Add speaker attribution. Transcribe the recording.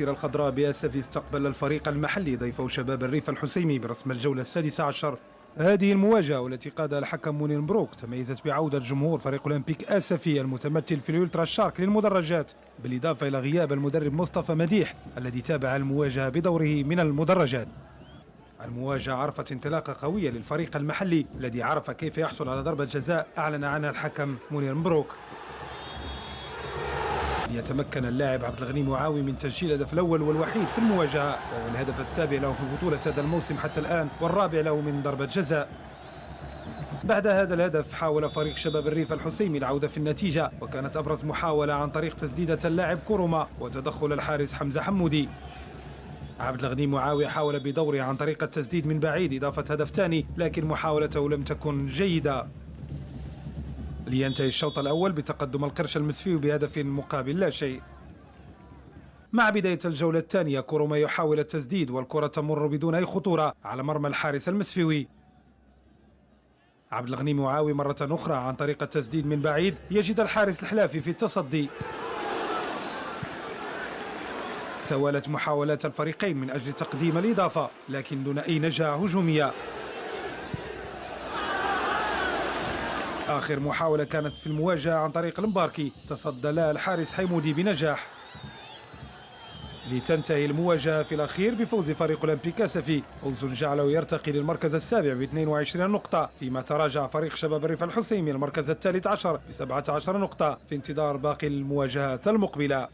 Speaker 1: الخضراء بأسف استقبل الفريق المحلي ضيفه شباب الريف الحسيمي برسم الجولة السادسة عشر. هذه المواجهة والتي قادها الحكم منير مبروك تميزت بعودة جمهور فريق أولمبيك آسفي المتمثل في الأولترا الشارك للمدرجات، بالإضافة إلى غياب المدرب مصطفى مديح الذي تابع المواجهة بدوره من المدرجات. المواجهة عرفت انطلاقة قوية للفريق المحلي الذي عرف كيف يحصل على ضربة جزاء أعلن عنها الحكم منير مبروك. ليتمكن اللاعب عبد الغني معاوي من تسجيل الهدف الأول والوحيد في المواجهة، وهو الهدف السابع له في بطولة هذا الموسم حتى الآن والرابع له من ضربة جزاء. بعد هذا الهدف حاول فريق شباب الريف الحسيمي العودة في النتيجة، وكانت أبرز محاولة عن طريق تسديدة اللاعب كوروما وتدخل الحارس حمزة حمودي. عبد الغني معاوي حاول بدوره عن طريق التسديد من بعيد إضافة هدف ثاني، لكن محاولته لم تكن جيدة. لينتهي الشوط الأول بتقدم القرش المسفي بهدف مقابل لا شيء. مع بداية الجولة الثانية كوروما يحاول التسديد والكرة تمر بدون أي خطورة على مرمى الحارس المسفيوي. عبد الغني معاوي مرة أخرى عن طريق التسديد من بعيد يجد الحارس الحلافي في التصدي. توالت محاولات الفريقين من أجل تقديم الإضافة لكن دون أي نجاح هجومية. آخر محاولة كانت في المواجهة عن طريق المباركي تصدى لها الحارس حيمودي بنجاح، لتنتهي المواجهة في الأخير بفوز فريق أولمبيك آسفي، فوز جعله يرتقي للمركز السابع ب 22 نقطة، فيما تراجع فريق شباب الريف الحسيمي المركز الثالث عشر ب 17 نقطة في انتظار باقي المواجهات المقبلة.